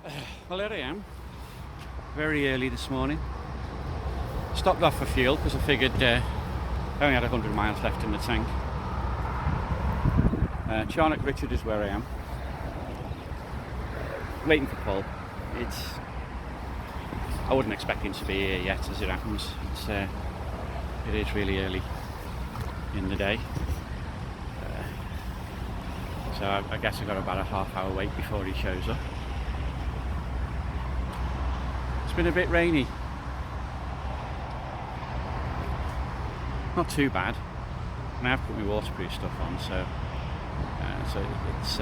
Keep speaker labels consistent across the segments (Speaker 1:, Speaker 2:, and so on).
Speaker 1: Well, here I am, very early this morning. Stopped off for fuel because I figured I only had 100 miles left in the tank. Charnock Richard is where I am. Waiting for Paul. I wouldn't expect him to be here yet, as it happens. It is really early in the day. So I guess I've got about a half-hour wait before he shows up. It's been a bit rainy. Not too bad. And I have put my waterproof stuff on, so it's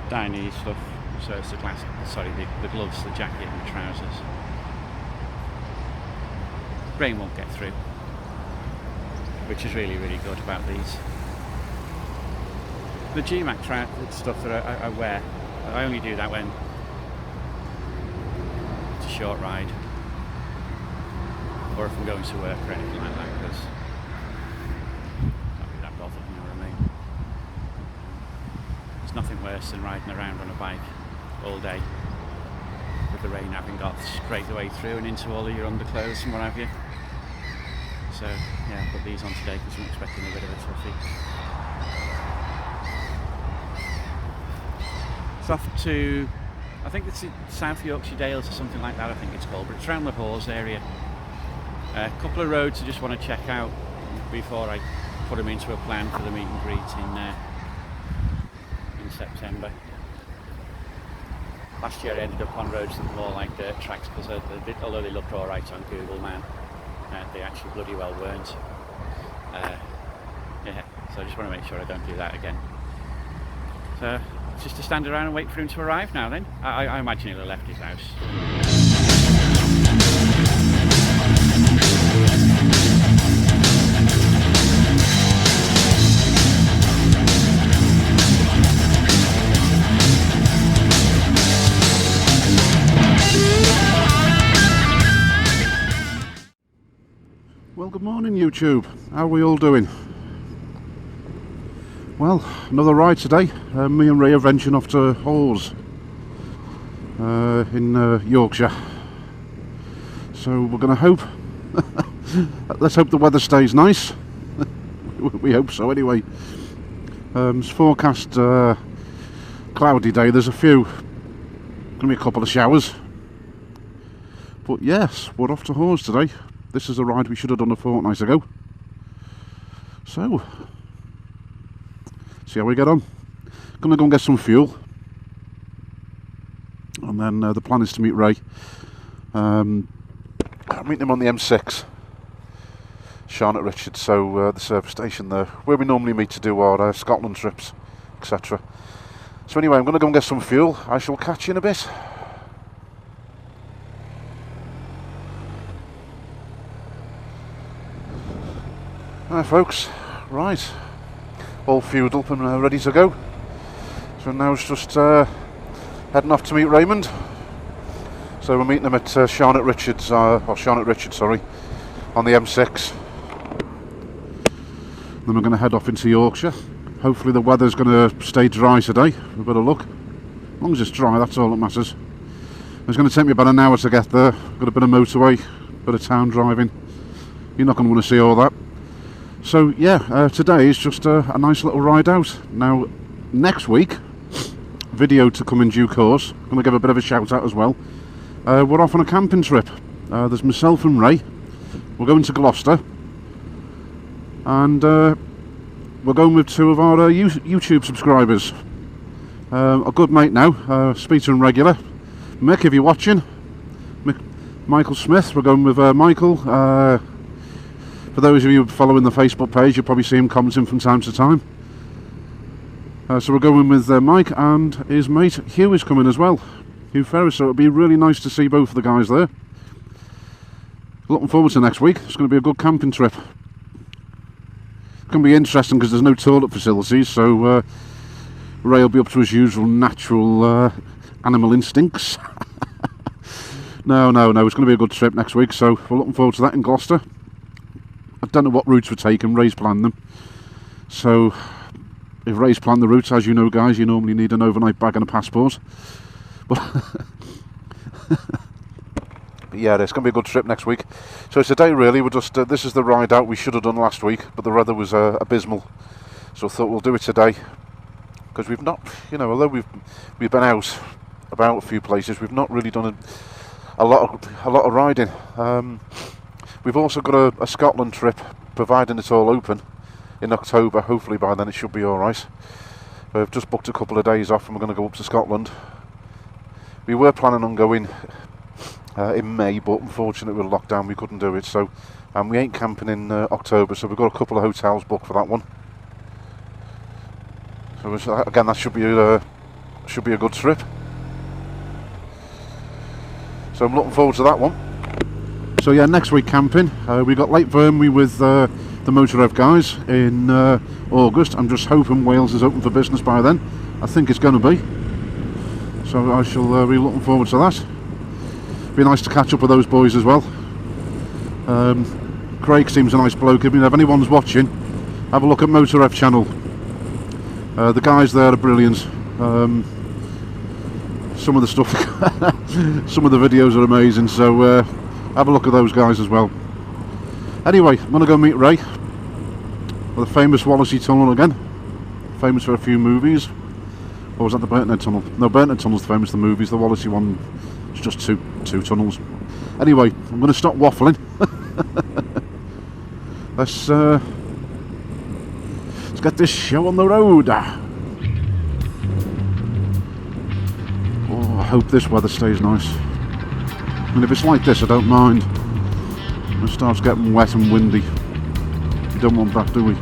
Speaker 1: dye stuff. So it's the gloves, the jacket and the trousers. Rain won't get through, which is really, really good about these. The GMAC stuff that I wear, I only do that when it's a short ride, or if I'm going to work or anything like that, because not be that bothered, you know what I mean? There's nothing worse than riding around on a bike all day with the rain having got straight the way through and into all of your underclothes and what have you. So yeah, I put these on today because I'm expecting a bit of a toughie. It's off to, I think it's South Yorkshire Dales or something like that, I think it's called, but it's around the Hawes area. A couple of roads I just want to check out before I put them into a plan for the meet and greet in September. Last year I ended up on roads that were more like dirt tracks because although they looked alright on Google Man, they actually bloody well weren't. Yeah, so I just want to make sure I don't do that again. So just to stand around and wait for him to arrive now then. I imagine he'll have left his house.
Speaker 2: Well, good morning YouTube. How are we all doing? Well, another ride today. Me and Ray are venturing off to Hawes in Yorkshire. So we're going to hope, let's hope the weather stays nice. We hope so anyway. It's forecast cloudy day. There's going to be a couple of showers. But yes, we're off to Hawes today. This is a ride we should have done a fortnight ago. So, see how we get on. Gonna go and get some fuel, and then the plan is to meet Ray. I'm meeting him on the M6, Charnock Richard, so the service station there, where we normally meet to do our Scotland trips, etc. So anyway, I'm gonna go and get some fuel. I shall catch you in a bit. Alright folks, right, all fueled up and ready to go. So now it's just heading off to meet Raymond. So we're meeting him at Charnock Richard, on the M6. Then we're going to head off into Yorkshire. Hopefully the weather's going to stay dry today, with a bit of luck. As long as it's dry, that's all that matters. It's going to take me about an hour to get there. Got a bit of motorway, bit of town driving. You're not going to want to see all that. So yeah, today is just a nice little ride out. Now, next week, video to come in due course. I'm going to give a bit of a shout out as well. We're off on a camping trip. There's myself and Ray. We're going to Gloucester. And we're going with two of our YouTube subscribers. A good mate now, speak to him regular. Mick, if you're watching. Michael Smith, we're going with Michael. For those of you following the Facebook page, you'll probably see him commenting from time to time. So we're going with Mike, and his mate Hugh is coming as well. Hugh Ferris, so it'll be really nice to see both of the guys there. Looking forward to next week. It's going to be a good camping trip. It's going to be interesting because there's no toilet facilities, so Ray will be up to his usual natural animal instincts. No, it's going to be a good trip next week, so we're looking forward to that in Gloucester. I don't know what routes we're taking, Ray's planned them. So, if Ray's planned the routes, as you know guys, you normally need an overnight bag and a passport. But yeah, it's going to be a good trip next week. So today really we're just this is the ride out we should have done last week, but the weather was abysmal, so I thought we'll do it today, because we've not, you know, although we've been out about a few places, we've not really done a lot of riding. We've also got a Scotland trip, providing it's all open, in October. Hopefully by then it should be alright. We've just booked a couple of days off and we're going to go up to Scotland. We were planning on going in May, but unfortunately with lockdown we couldn't do it, so we ain't camping in October, so we've got a couple of hotels booked for that one. So again, that should be a good trip. So I'm looking forward to that one. So yeah, next week camping. We got Lake Vyrnwy with the Motorrev guys in August. I'm just hoping Wales is open for business by then. I think it's going to be. So I shall be looking forward to that. Be nice to catch up with those boys as well. Craig seems a nice bloke. I mean, if anyone's watching, have a look at Motorrev channel. The guys there are brilliant. Some of the stuff, some of the videos are amazing. So have a look at those guys as well. Anyway, I'm going to go meet Ray. The famous Wallasey Tunnel again. Famous for a few movies. Or was that the Burnthead Tunnel? No, Burnthead Tunnel's famous for the movies. The Wallasey one is just two tunnels. Anyway, I'm going to stop waffling. Let's get this show on the road. Oh, I hope this weather stays nice. I mean, if it's like this, I don't mind. It starts getting wet and windy. We don't want that, do we?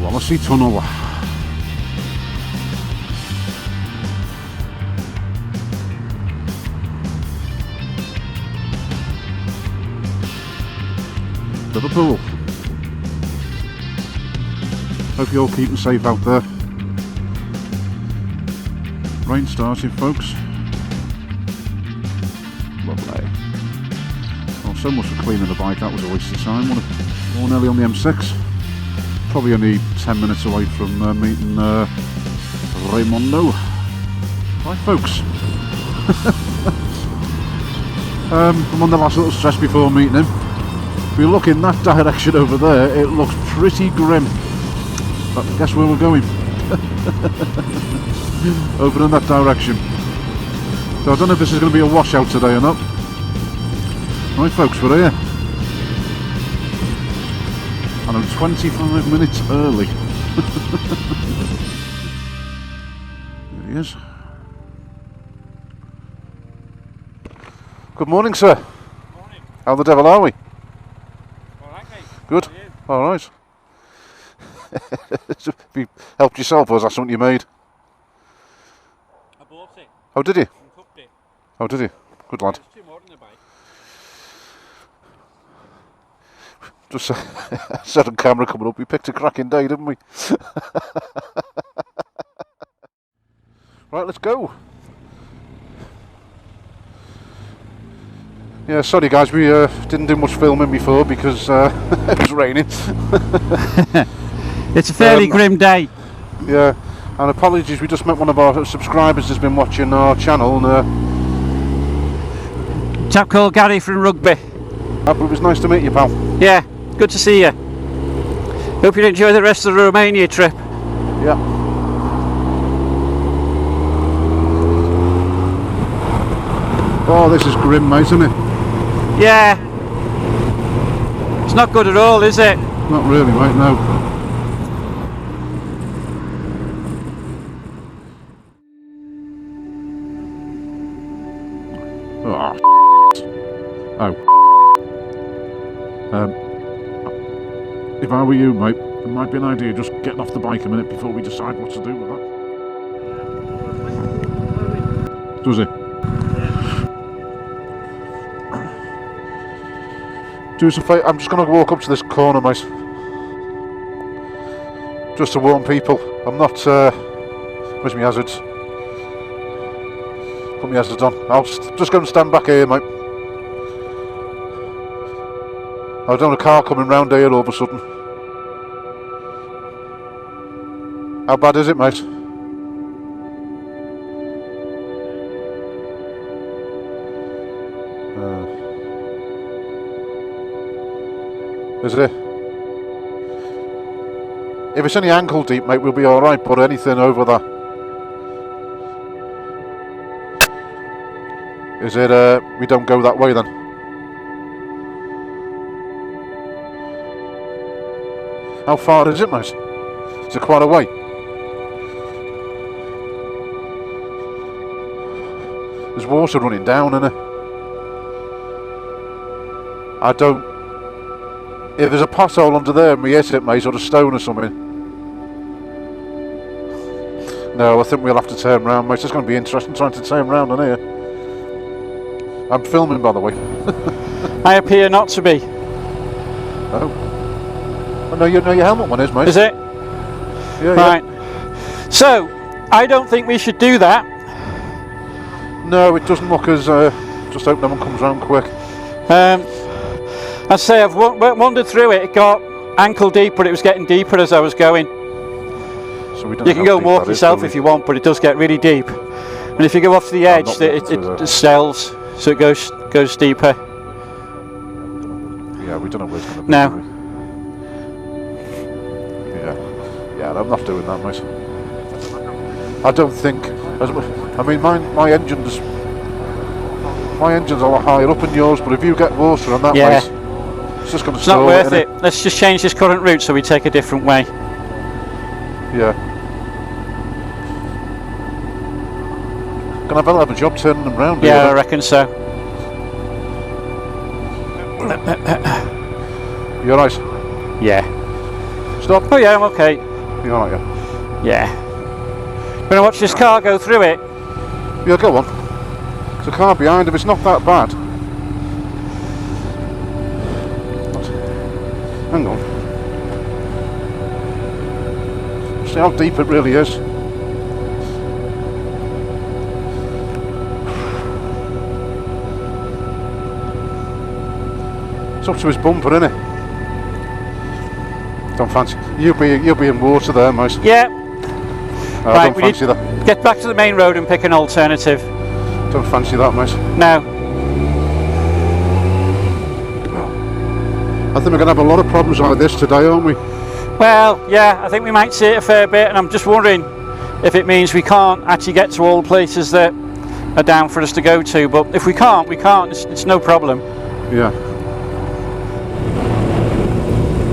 Speaker 2: Wallasey Tunnel. Liverpool. Hope you're all keeping safe out there. Rain starting, folks. Lovely. Well, so much for cleaning the bike. That was a waste of time. We're nearly on the M6. Probably only 10 minutes away from meeting Raimondo. Right, folks. I'm on the last little stretch before meeting him. If we look in that direction over there, it looks pretty grim. But guess where we're going? Over in that direction. So I don't know if this is going to be a washout today or not. Right, folks, we're here. And I'm 25 minutes early. There he is. Good morning, sir.
Speaker 3: Good morning.
Speaker 2: How the devil are we?
Speaker 3: Alright, mate.
Speaker 2: Good? Alright. Have you helped yourself, or was that something you made?
Speaker 3: I bought it
Speaker 2: Oh, did you?
Speaker 3: and cooked it.
Speaker 2: Oh, did you? Good lad.
Speaker 3: There's 2 more in the bike.
Speaker 2: Just said on camera coming up, we picked a cracking day, didn't we? Right, let's go. Yeah, sorry guys, we didn't do much filming before because it was raining.
Speaker 1: It's a fairly grim day.
Speaker 2: Yeah, and apologies, we just met one of our subscribers who's been watching our channel, and
Speaker 1: Chap called Gary from Rugby.
Speaker 2: it was nice to meet you, pal.
Speaker 1: Yeah, good to see you. Hope you enjoy the rest of the Romania trip.
Speaker 2: Yeah. Oh, this is grim, mate, isn't it?
Speaker 1: Yeah. It's not good at all, is it?
Speaker 2: Not really, mate, no. Oh. If I were you, mate, it might be an idea just getting off the bike a minute before we decide what to do with that. Does it? Do us a favour, I'm just going to walk up to this corner, mate. Just to warn people, I'm not, where's my hazards? Put my hazards on. I'll just go and stand back here, mate. I don't want a car coming round here all of a sudden. How bad is it, mate? Is it? If it's only ankle deep, mate, we'll be alright, but anything over that. Is it, we don't go that way then? How far is it, mate? Is it quite a way? There's water running down, isn't there? I don't... If there's a pothole under there and we hit it, mate, or a stone or something. No, I think we'll have to turn round, mate. It's going to be interesting trying to turn round on here. I'm filming, by the way.
Speaker 3: I appear not to be.
Speaker 2: Oh. Oh no, your helmet one is, mate.
Speaker 3: Is it?
Speaker 2: Yeah,
Speaker 3: right. So, I don't think we should do that.
Speaker 2: No, it doesn't look as... just hope no one comes round quick.
Speaker 3: I'd say I've wandered through it. It got ankle deep, but it was getting deeper as I was going.
Speaker 2: So we don't
Speaker 3: You can go and walk yourself if you want, but it does get really deep. And if you go off to the edge, it swells, so it goes deeper.
Speaker 2: Yeah, we don't know where it's going to be.
Speaker 3: No.
Speaker 2: Yeah, I'm not doing that, mate. I don't think... I mean, my engine's a lot higher up than yours, but if you get water on that place, it's just going to stall it.
Speaker 3: It's not worth it. Let's just change this current route so we take a different way.
Speaker 2: Yeah. Gonna have a job turning them round.
Speaker 3: Yeah, I reckon so.
Speaker 2: You alright?
Speaker 3: Yeah.
Speaker 2: Stop.
Speaker 3: Oh yeah, I'm okay.
Speaker 2: You alright, yeah?
Speaker 3: Yeah. Gonna watch this car go through it?
Speaker 2: Yeah, go on. There's a car behind him, it's not that bad. Hang on. See how deep it really is. It's up to his bumper, isn't it? Don't fancy. You'll be in water there, mate.
Speaker 3: Yeah.
Speaker 2: I don't fancy that.
Speaker 3: Get back to the main road and pick an alternative.
Speaker 2: Don't fancy that, mate.
Speaker 3: No.
Speaker 2: I think we're going to have a lot of problems like this today, aren't we?
Speaker 3: Well, yeah, I think we might see it a fair bit, and I'm just wondering if it means we can't actually get to all the places that are down for us to go to. But if we can't, we can't. It's no problem.
Speaker 2: Yeah.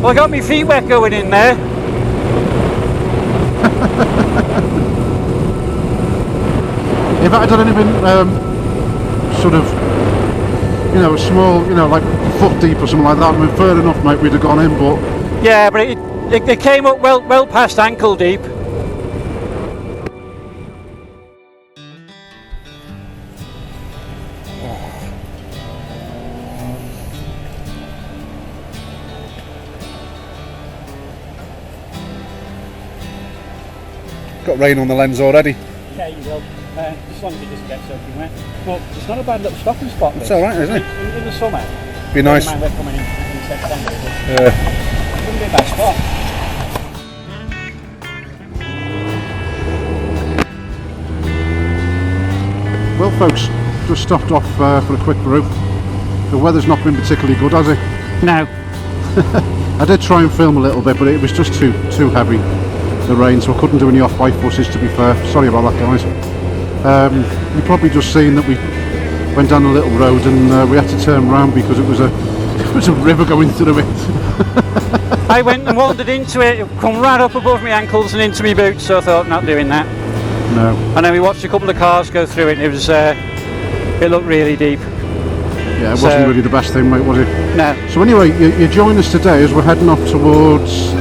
Speaker 3: Well, I got my feet wet going in there.
Speaker 2: If I had done anything sort of, a small, like foot deep or something like that, I mean, fair enough, mate, we'd have gone in, but...
Speaker 3: Yeah, but it came up well past ankle deep.
Speaker 2: Got rain on the lens already.
Speaker 3: Yeah, you will. As long as it just gets soaking wet. But it's not a bad little stopping spot.
Speaker 2: It's alright, isn't it?
Speaker 3: In the summer.
Speaker 2: Be nice.
Speaker 3: We're coming in September.
Speaker 2: Yeah.
Speaker 3: It wouldn't be a bad spot.
Speaker 2: Well, folks, just stopped off for a quick brew. The weather's not been particularly good, has it?
Speaker 3: No.
Speaker 2: I did try and film a little bit, but it was just too heavy, the rain, so I couldn't do any off-bike footage, to be fair. Sorry about that, guys. You've probably just seen that we went down a little road and we had to turn around because it was a river going through it.
Speaker 3: I went and wandered into it, come right up above my ankles and into my boots, so I thought, not doing that.
Speaker 2: No.
Speaker 3: And then we watched a couple of cars go through it, and it was it looked really deep.
Speaker 2: Yeah, it wasn't really the best thing, mate, was it?
Speaker 3: No.
Speaker 2: So anyway, you join us today as we're heading up towards...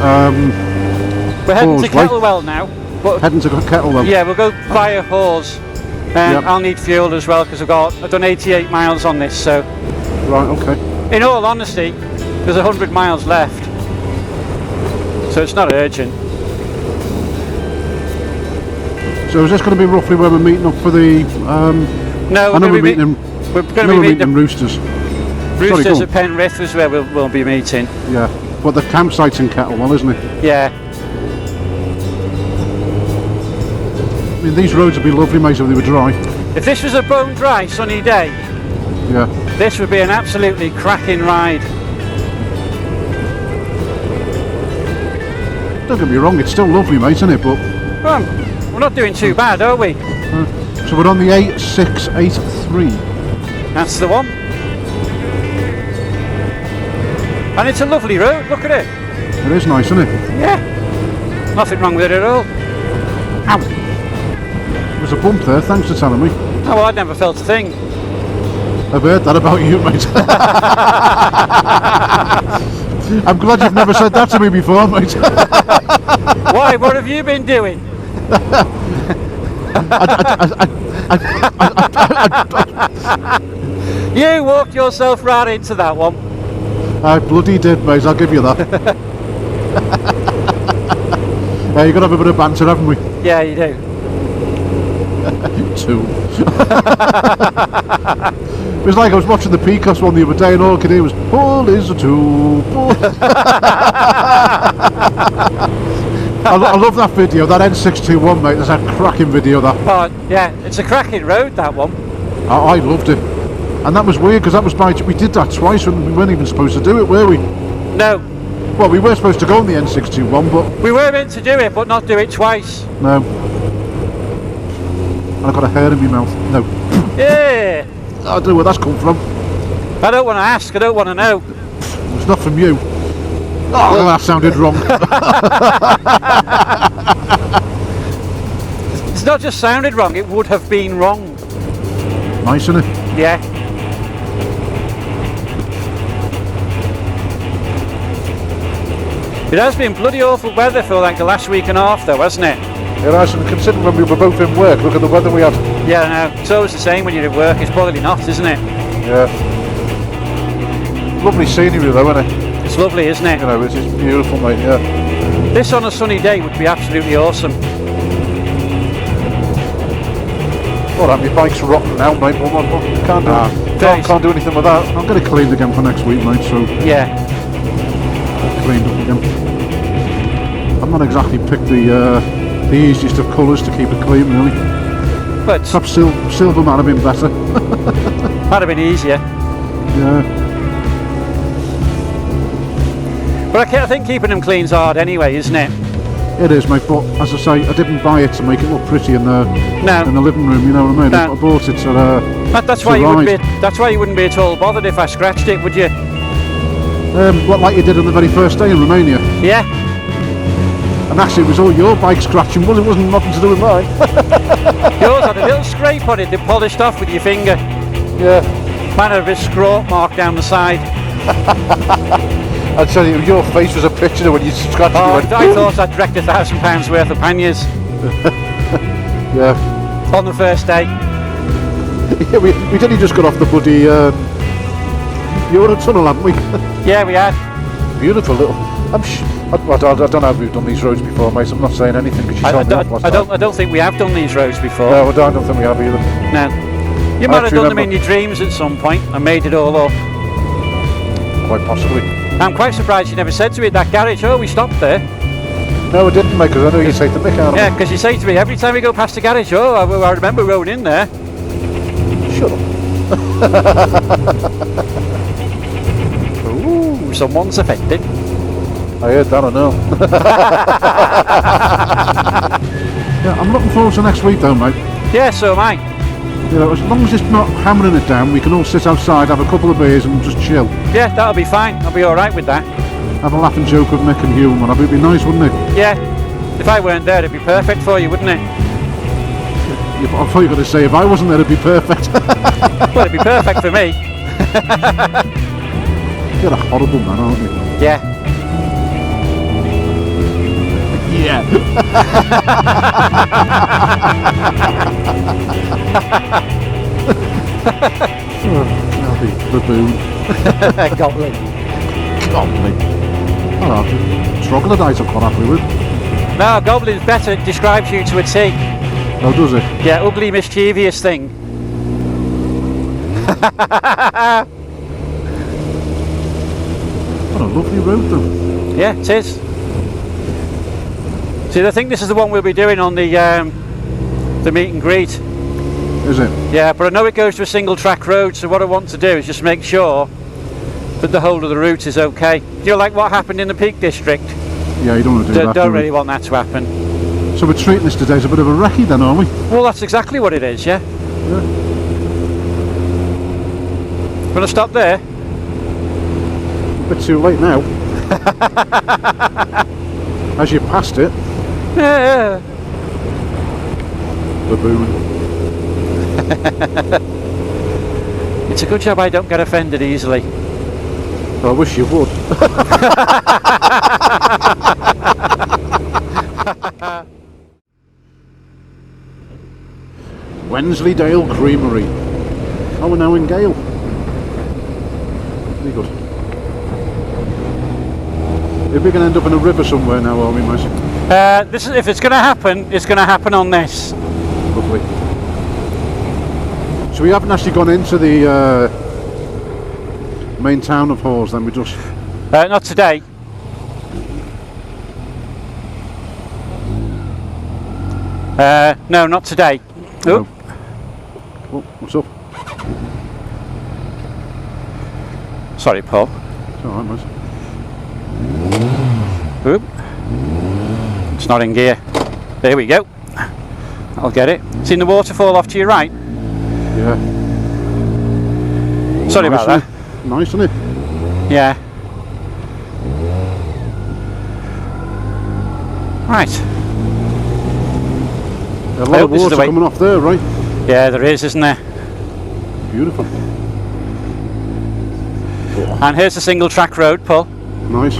Speaker 3: we're heading to Kettlewell now. But
Speaker 2: heading to Kettlewell.
Speaker 3: yeah, we'll go via Hawes. And
Speaker 2: Yep.
Speaker 3: I'll need fuel as well because I've done 88 miles on this. So,
Speaker 2: Right, okay.
Speaker 3: in all honesty, there's 100 miles left, so it's not urgent.
Speaker 2: So is this going to be roughly where we're meeting up for the...
Speaker 3: No,
Speaker 2: I know we're meeting
Speaker 3: meeting
Speaker 2: Roosters.
Speaker 3: Roosters
Speaker 2: Sorry,
Speaker 3: at Penrith is where we'll be meeting.
Speaker 2: Yeah, but the campsite's in Kettlewell, isn't it?
Speaker 3: Yeah.
Speaker 2: I mean, these roads would be lovely, mate, if they were dry.
Speaker 3: If this was a bone dry sunny day,
Speaker 2: Yeah.
Speaker 3: this would be an absolutely cracking ride.
Speaker 2: Don't get me wrong, it's still lovely, mate, isn't it? But
Speaker 3: Well, we're not doing too bad, are we?
Speaker 2: so we're on the 8683.
Speaker 3: That's the one. And it's a lovely road, look at it.
Speaker 2: It is nice, isn't it?
Speaker 3: Yeah. Nothing wrong with it at all.
Speaker 2: Ow! There's a bump there, thanks for telling me.
Speaker 3: Oh, well, I'd never felt a thing.
Speaker 2: I've heard that about you, mate. I'm glad you've never said that to me before, mate.
Speaker 3: Why? What have you been doing? You walked yourself right into that one.
Speaker 2: I bloody did, mate, I'll give you that. Yeah, you've got to have a bit of banter, haven't we?
Speaker 3: Yeah, you do.
Speaker 2: Two. It was like I was watching the Peacocks one the other day and all I could hear was "Pull is a two." I love that video, that N621, mate. There's a cracking video, that.
Speaker 3: Oh, yeah, it's a cracking road, that one.
Speaker 2: I loved it. And that was weird because that was we did that twice when we weren't even supposed to do it, were we?
Speaker 3: No,
Speaker 2: Well, we were supposed to go on the N621, but
Speaker 3: we were meant to do it, but not do it twice.
Speaker 2: no. I got a hair in my mouth. No.
Speaker 3: Yeah.
Speaker 2: I don't know where that's come from.
Speaker 3: I don't want to ask, I don't want to know.
Speaker 2: It's not from you. Oh, that sounded wrong.
Speaker 3: It's not just sounded wrong, it would have been wrong.
Speaker 2: Nice, isn't it?
Speaker 3: Yeah. It has been bloody awful weather for like the last week and a half though, hasn't it?
Speaker 2: Yeah, nice. And considering when we were both in work, look at the weather we had.
Speaker 3: Yeah, I know. It's always the same when you're at work, it's probably not, isn't it?
Speaker 2: Yeah. Lovely scenery though, isn't it?
Speaker 3: It's lovely, isn't it?
Speaker 2: You know, it's just beautiful, mate, yeah.
Speaker 3: This on a sunny day would be absolutely awesome.
Speaker 2: All right, my bike's rotten now, mate. What can't do anything with that. I'll get it cleaned again for next week, mate, so
Speaker 3: Yeah.
Speaker 2: cleaned up again. I've not exactly picked the easiest of colours to keep it clean, really.
Speaker 3: But
Speaker 2: Perhaps silver might have been better.
Speaker 3: might have been easier.
Speaker 2: Yeah.
Speaker 3: But I think keeping them clean's hard anyway, isn't it?
Speaker 2: It is, mate, but as I say, I didn't buy it to make it look pretty in the living room, you know what I mean?
Speaker 3: No.
Speaker 2: I bought it to
Speaker 3: That's why you wouldn't be. That's why you wouldn't be at all bothered if I scratched it, would you?
Speaker 2: what, like you did on the very first day in Romania.
Speaker 3: Yeah.
Speaker 2: And actually, it was all your bike scratching, it wasn't nothing to do with mine.
Speaker 3: Yours had a little scrape on it that polished off with your finger.
Speaker 2: Yeah.
Speaker 3: Mine had a bit of scrape mark down the side.
Speaker 2: I'd tell you, your face was a picture when you scratched
Speaker 3: Oh,
Speaker 2: it.
Speaker 3: I thought I'd wrecked £1,000 worth of panniers
Speaker 2: Yeah.
Speaker 3: on the first day.
Speaker 2: Yeah, we'd only just got off the bloody Eurotunnel, haven't we?
Speaker 3: Yeah, we had.
Speaker 2: Beautiful little. I don't know if we've done these roads before, mate. I'm not saying anything because you told me off last time.
Speaker 3: I don't think we have done these roads before.
Speaker 2: No, I don't think we have either.
Speaker 3: No. You might have done them in your dreams at some point and made it all up.
Speaker 2: Quite possibly.
Speaker 3: I'm quite surprised you never said to me at that garage, oh, we stopped there.
Speaker 2: No, I didn't, mate, because I know you take the mick out of
Speaker 3: Yeah,
Speaker 2: me.
Speaker 3: because you say to me every time we go past the garage, oh, I remember rolling in there.
Speaker 2: Shut up.
Speaker 3: Ooh, someone's offended.
Speaker 2: I heard that, I know. Yeah, I'm looking forward to next week though, mate.
Speaker 3: Yeah, so am I.
Speaker 2: You know, as long as it's not hammering it down, we can all sit outside, have a couple of beers and just chill.
Speaker 3: Yeah, that'll be fine. I'll be alright with that.
Speaker 2: Have a laugh and joke with Mick and Hugh and whatever. It'd be nice, wouldn't it?
Speaker 3: Yeah. If I weren't there, it'd be perfect for you, wouldn't it?
Speaker 2: Yeah, I thought you were going to say if I wasn't there, it'd be perfect.
Speaker 3: Well, it'd be perfect for me.
Speaker 2: You're a horrible man, aren't you?
Speaker 3: Yeah.
Speaker 2: Yeah. Bloody baboon.
Speaker 3: Goblin.
Speaker 2: Goblin. Oh, troglodyte I'm quite happy with.
Speaker 3: No, Goblin's better. It describes you to a T.
Speaker 2: Oh, does it?
Speaker 3: Yeah, ugly, mischievous thing.
Speaker 2: What a lovely road though.
Speaker 3: Yeah, it is. See, I think this is the one we'll be doing on the meet and greet.
Speaker 2: Is it?
Speaker 3: Yeah, but I know it goes to a single track road, so what I want to do is just make sure that the whole of the route is okay. Do you like what happened in the Peak District?
Speaker 2: Yeah, you don't want to do that.
Speaker 3: Don't really want that to happen.
Speaker 2: So we're treating this today as a bit of a recce then, aren't we?
Speaker 3: Well, that's exactly what it is, yeah.
Speaker 2: Yeah.
Speaker 3: Gonna stop there?
Speaker 2: A bit too late now. As you passed it.
Speaker 3: Yeah.
Speaker 2: Baboon.
Speaker 3: It's a good job I don't get offended easily.
Speaker 2: I wish you would. Wensleydale Creamery. Oh, we're now in Gale. Very good. If we're going to end up in a river somewhere now, are we, mate?
Speaker 3: This is, if it's going to happen, it's going to happen on this.
Speaker 2: Lovely. So we haven't actually gone into the main town of Hawes, then we just...
Speaker 3: Not today. No, not today.
Speaker 2: No. Oh, what's up?
Speaker 3: Sorry, Paul.
Speaker 2: It's alright, mate.
Speaker 3: Oop. It's not in gear. There we go. I'll get it. Seen the waterfall off to your right?
Speaker 2: Yeah.
Speaker 3: Sorry
Speaker 2: Nice,
Speaker 3: about that.
Speaker 2: Nice, isn't it?
Speaker 3: Yeah. Right.
Speaker 2: A lot of
Speaker 3: this is
Speaker 2: water
Speaker 3: the way-
Speaker 2: coming off there, right?
Speaker 3: Yeah, there is, isn't there?
Speaker 2: Beautiful.
Speaker 3: And here's the single track road, Paul.
Speaker 2: Nice.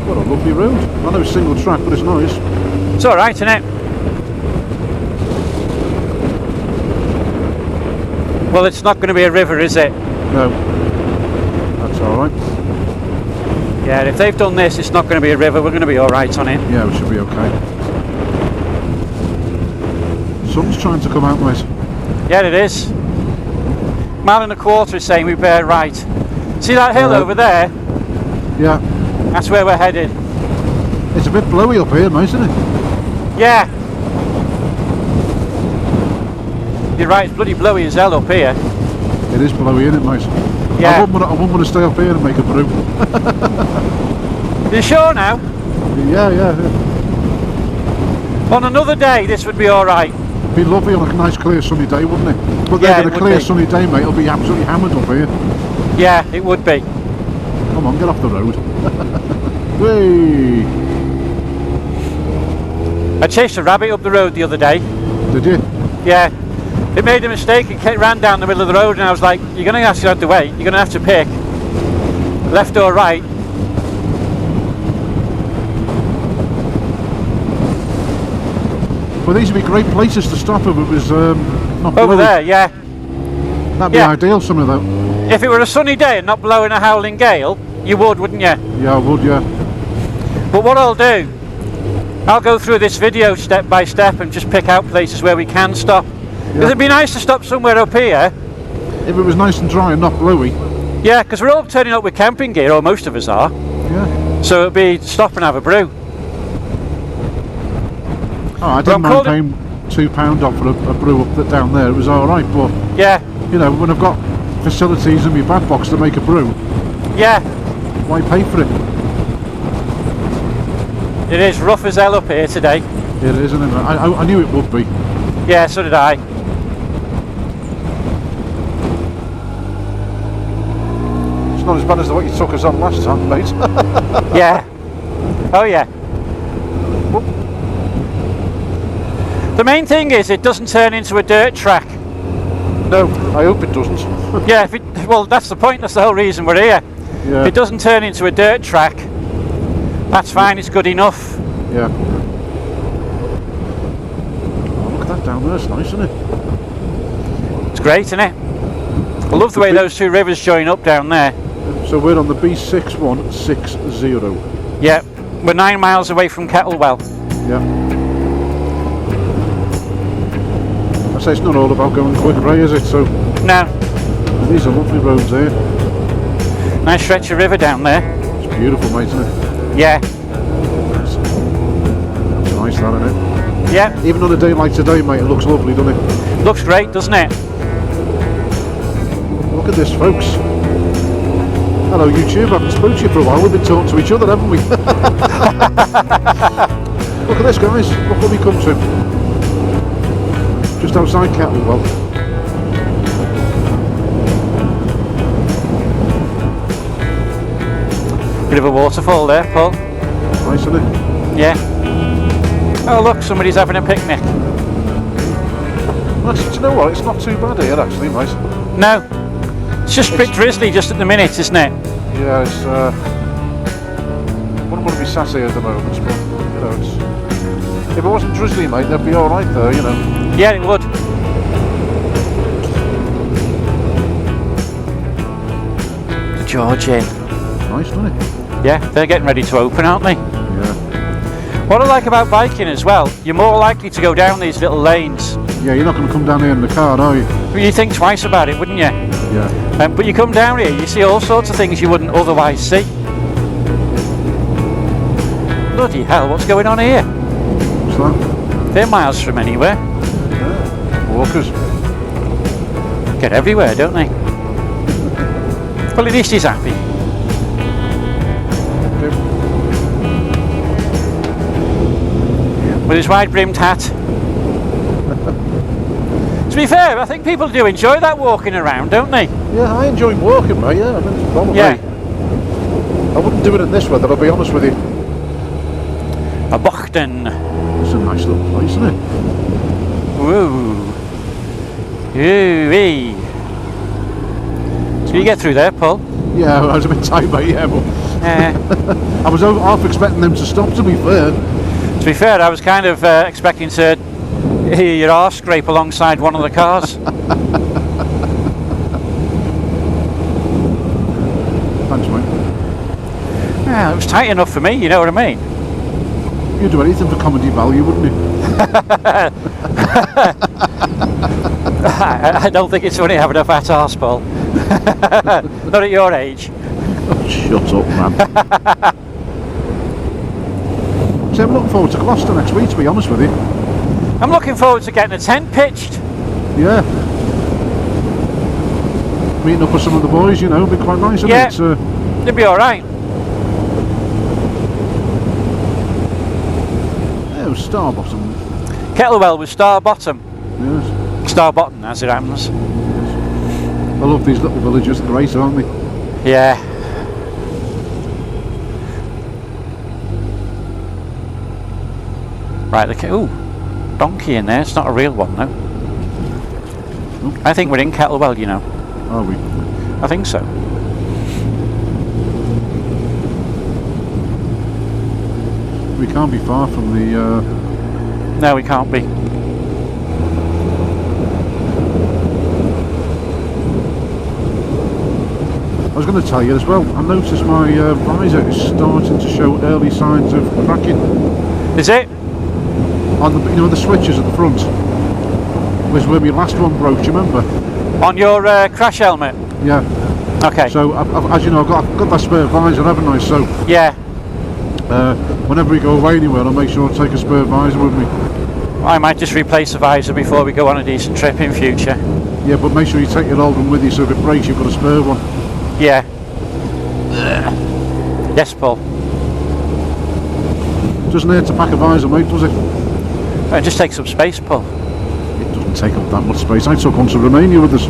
Speaker 2: What a lovely road. I know it's single track, but it's nice.
Speaker 3: It's alright, isn't it? Well, it's not going to be a river, is it?
Speaker 2: No. That's alright.
Speaker 3: Yeah, if they've done this, it's not going to be a river. We're going to be alright on it.
Speaker 2: Yeah, we should be okay. Sun's trying to come out, mate.
Speaker 3: Yeah, it is. Mile and a quarter is saying we bear right. See that hill over there?
Speaker 2: Yeah.
Speaker 3: That's where we're headed.
Speaker 2: It's a bit blowy up here, mate, isn't it?
Speaker 3: Yeah. You're right, it's bloody blowy as hell up here.
Speaker 2: It is blowy, isn't it, mate?
Speaker 3: Yeah.
Speaker 2: I wouldn't want to stay up here and make a brew.
Speaker 3: You sure now?
Speaker 2: Yeah.
Speaker 3: On another day, this would be alright.
Speaker 2: It'd be lovely on a nice clear sunny day, wouldn't it? But
Speaker 3: Yeah,
Speaker 2: then
Speaker 3: it
Speaker 2: on a
Speaker 3: would
Speaker 2: clear
Speaker 3: be.
Speaker 2: sunny day, mate, it'll be absolutely hammered up here.
Speaker 3: Yeah, it would be.
Speaker 2: Come on, get off the road. Whee!
Speaker 3: I chased a rabbit up the road the other day.
Speaker 2: Did you?
Speaker 3: Yeah. It made a mistake and ran down the middle of the road, and I was like, you're going to have to get out of the way. You're going to have to pick left or right.
Speaker 2: Well, these would be great places to stop if it was not
Speaker 3: Over
Speaker 2: blowy.
Speaker 3: there, yeah.
Speaker 2: That'd be
Speaker 3: Yeah.
Speaker 2: ideal, some of that.
Speaker 3: If it were a sunny day and not blowing a howling gale, you would, wouldn't you?
Speaker 2: Yeah, I would, yeah.
Speaker 3: But what I'll do, I'll go through this video step by step and just pick out places where we can stop. Because it'd be nice to stop somewhere up here.
Speaker 2: If it was nice and dry and not blowy.
Speaker 3: Yeah, because we're all turning up with camping gear, or most of us are.
Speaker 2: Yeah.
Speaker 3: So it'd be stop and have a brew.
Speaker 2: Oh, I
Speaker 3: I'm
Speaker 2: didn't mind
Speaker 3: called-
Speaker 2: paying £2 off for a brew up down there. It was alright, but,
Speaker 3: Yeah,
Speaker 2: you know, when I've got facilities in my back box to make a brew,
Speaker 3: yeah.
Speaker 2: why pay for it?
Speaker 3: It is rough as hell up here today.
Speaker 2: It is, isn't it? I knew it would be.
Speaker 3: Yeah, so did I.
Speaker 2: It's not as bad as what you took us on last time, mate.
Speaker 3: Yeah. Oh yeah. The main thing is it doesn't turn into a dirt track.
Speaker 2: No, I hope it doesn't.
Speaker 3: Yeah, well, that's the point. That's the whole reason we're here.
Speaker 2: Yeah.
Speaker 3: If it doesn't turn into a dirt track, that's fine. It's good enough.
Speaker 2: Yeah. Oh, look at that down there. It's nice, isn't it?
Speaker 3: It's great, isn't it? I love the way those two rivers join up down there.
Speaker 2: So we're on the B6160.
Speaker 3: Yeah, we're 9 miles away from Kettlewell.
Speaker 2: Yeah. I say it's not all about going quick, Ray, is it? So
Speaker 3: No.
Speaker 2: these are lovely roads here.
Speaker 3: Nice stretch of river down there.
Speaker 2: It's beautiful, mate, isn't it?
Speaker 3: Yeah.
Speaker 2: It's nice, that, isn't it?
Speaker 3: Yeah.
Speaker 2: Even on a day like today, mate, it looks lovely, doesn't it?
Speaker 3: Looks great, doesn't it?
Speaker 2: Look at this, folks. Hello, YouTube. I haven't spoken to you for a while. We've been talking to each other, haven't we? Look at this, guys. Look what we come to. Just outside Kettlewell.
Speaker 3: Bit of a waterfall there, Paul.
Speaker 2: Nice, isn't it?
Speaker 3: Yeah. Oh look, somebody's having a picnic.
Speaker 2: Well, do you know what? It's not too bad here, actually, mate.
Speaker 3: No. It's just a bit drizzly just at the minute, isn't it?
Speaker 2: Yeah, it's. Wouldn't want to be sat here at the moment, but you know, it's. If it wasn't drizzly, mate, they'd be all right there, you know.
Speaker 3: Yeah, it would. The George Inn.
Speaker 2: Nice, isn't it?
Speaker 3: Yeah, they're getting ready to open, aren't they?
Speaker 2: Yeah.
Speaker 3: What I like about biking as well, you're more likely to go down these little lanes.
Speaker 2: Yeah, you're not going to come down here in the car, are you?
Speaker 3: You think twice about it, wouldn't you?
Speaker 2: Yeah.
Speaker 3: But you come down here, you see all sorts of things you wouldn't otherwise see. Bloody hell, what's going on here?
Speaker 2: What's that?
Speaker 3: They're miles from anywhere.
Speaker 2: Yeah. Walkers.
Speaker 3: Get everywhere, don't they? Well, at least he's happy. With his wide-brimmed hat. To be fair, I think people do enjoy that walking around, don't they?
Speaker 2: Yeah, I enjoy walking, mate, yeah. I mean, probably.
Speaker 3: Yeah.
Speaker 2: I wouldn't do it in this weather, I'll be honest with you.
Speaker 3: A Bochten.
Speaker 2: It's a nice little place, isn't it?
Speaker 3: Woo. Ooh-wee. So you get through there, Paul?
Speaker 2: Yeah, I was a bit tight, mate, yeah, but I was half expecting them to stop, to be fair.
Speaker 3: To be fair, I was kind of expecting to hear your arse scrape alongside one of the cars.
Speaker 2: Thanks, mate.
Speaker 3: Yeah, it was tight enough for me, you know what I mean?
Speaker 2: You'd do anything for comedy value, wouldn't you?
Speaker 3: I don't think it's funny having a fat arse, Paul. Not at your age.
Speaker 2: Oh, shut up, man. So I'm looking forward to Gloucester next week, to be honest with you.
Speaker 3: I'm looking forward to getting a tent pitched.
Speaker 2: Yeah. Meeting up with some of the boys, you know, it'll be quite nice, isn't
Speaker 3: Yeah.
Speaker 2: it?
Speaker 3: It'll be alright.
Speaker 2: Yeah, it was Starbottom.
Speaker 3: Kettlewell was Starbottom.
Speaker 2: Yes.
Speaker 3: Starbottom, as it happens.
Speaker 2: I love these little villages, they're great, aren't they?
Speaker 3: Yeah. Right, ooh, donkey in there. It's not a real one, though.
Speaker 2: Oh.
Speaker 3: I think we're in Kettlewell, you know.
Speaker 2: Are we?
Speaker 3: I think so.
Speaker 2: We can't be far from the...
Speaker 3: No, we can't be.
Speaker 2: I was going to tell you as well, I noticed my visor is starting to show early signs of cracking.
Speaker 3: Is it?
Speaker 2: On the, you know, the switches at the front. Was where my last one broke, do you remember?
Speaker 3: On your crash helmet?
Speaker 2: Yeah.
Speaker 3: Okay.
Speaker 2: So, as you know, I've got that spare visor, haven't I? So,
Speaker 3: Yeah.
Speaker 2: whenever we go away anywhere, I'll make sure I take a spare visor with me.
Speaker 3: I might just replace the visor before we go on a decent trip in future.
Speaker 2: Yeah, but make sure you take your old one with you, so if it breaks, you've got a spare one.
Speaker 3: Yeah. Yes, Paul.
Speaker 2: Doesn't hurt to pack a visor, mate, does it?
Speaker 3: It just takes up space, Paul.
Speaker 2: It doesn't take up that much space. I took one to Romania with us.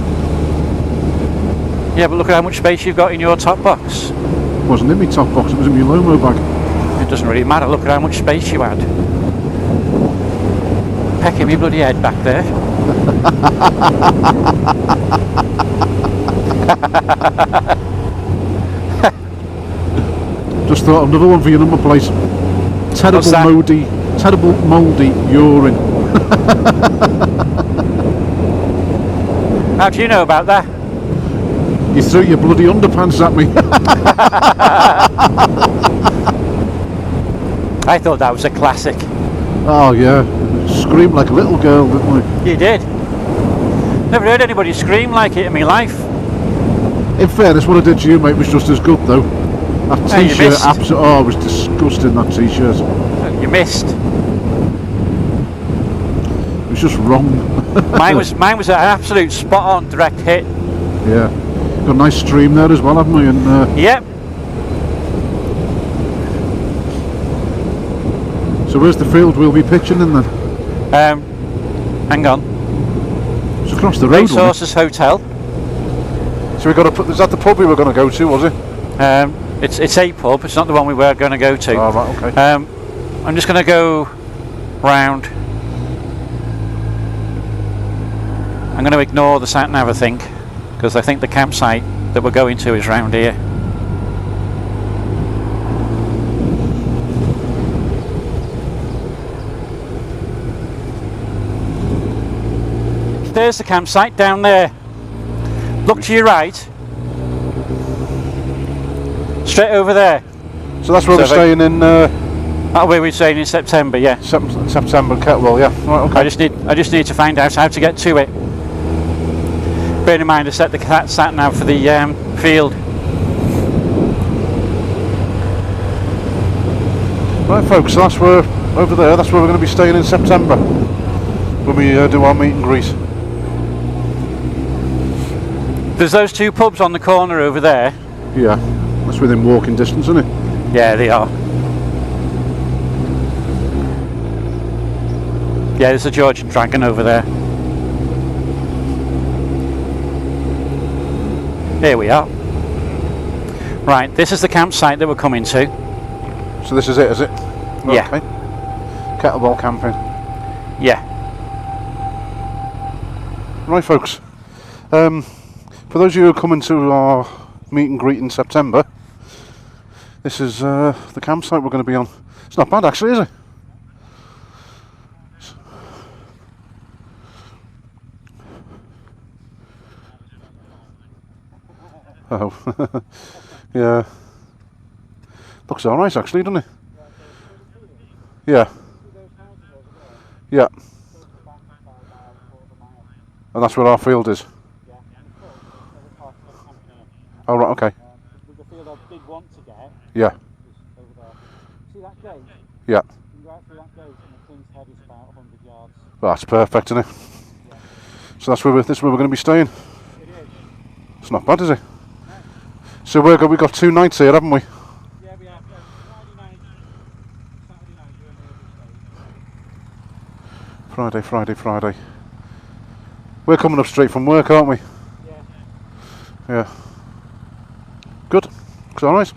Speaker 3: Yeah, but look at how much space you've got in your top box.
Speaker 2: It wasn't in my top box, it was in my Lomo bag.
Speaker 3: It doesn't really matter. Look at how much space you had. pecking me bloody head back there.
Speaker 2: Just thought of another one for your number plate. Terrible mouldy urine.
Speaker 3: How do you know about that?
Speaker 2: You threw your bloody underpants at me.
Speaker 3: I thought that was a classic.
Speaker 2: Oh yeah, screamed like a little girl, didn't we?
Speaker 3: You did. Never heard anybody scream like it in my life.
Speaker 2: In fairness, what I did to you, mate, was just as good though. That
Speaker 3: you
Speaker 2: t-shirt,
Speaker 3: missed.
Speaker 2: oh, it was disgusting, that t-shirt.
Speaker 3: You missed.
Speaker 2: It was just wrong.
Speaker 3: Mine was an absolute spot-on direct hit.
Speaker 2: Yeah, got a nice stream there as well, haven't we? And
Speaker 3: Yep.
Speaker 2: so where's the field we'll be pitching in then?
Speaker 3: Hang on.
Speaker 2: It's across the road.
Speaker 3: Resources Hotel.
Speaker 2: So we got to put. Is that the pub we were going to go to? Was it?
Speaker 3: It's a pub. It's not the one we were going to go to.
Speaker 2: Oh right, okay.
Speaker 3: I'm just going to go round. I'm going to ignore the sat nav, I think, because I think the campsite that we're going to is round here. There's the campsite down there. Look to your right. Straight over there.
Speaker 2: So that's where we're staying in.
Speaker 3: That's where we're staying in September, yeah.
Speaker 2: September, Kettlewell, yeah. Right, okay.
Speaker 3: I just need to find out how to get to it. Bear in mind, I set the sat nav for the field.
Speaker 2: Right, folks. So that's where over there. That's where we're going to be staying in September when we do our meet and greet.
Speaker 3: There's those two pubs on the corner over there.
Speaker 2: Yeah, that's within walking distance, isn't it?
Speaker 3: Yeah, they are. Yeah, there's a Georgian Dragon over there. Here we are. Right, this is the campsite that we're coming to.
Speaker 2: So this is it, is it?
Speaker 3: Yeah.
Speaker 2: Okay. Kettlewell camping.
Speaker 3: Yeah.
Speaker 2: Right, folks. For those of you who are coming to our meet and greet in September, this is the campsite we're going to be on. It's not bad actually, is it? Oh, yeah. Looks alright actually, doesn't it? Yeah. Yeah. And that's where our field is. Oh right, okay.
Speaker 3: The field I did want to get.
Speaker 2: Yeah.
Speaker 3: Over there. See that gate?
Speaker 2: Yeah.
Speaker 3: You can go out through that gate and the King's Head is about 100 yards.
Speaker 2: Well, that's perfect, isn't it?
Speaker 3: Yeah.
Speaker 2: So that's where this is where we're going to be staying.
Speaker 3: It is.
Speaker 2: It's not bad, is it? No. So we've got 2 nights here, haven't we?
Speaker 3: Yeah, we have. Friday night, Saturday night, we're in the
Speaker 2: Friday. We're coming up straight from work, aren't we?
Speaker 3: Yeah.
Speaker 2: Yeah. Good. Looks alright.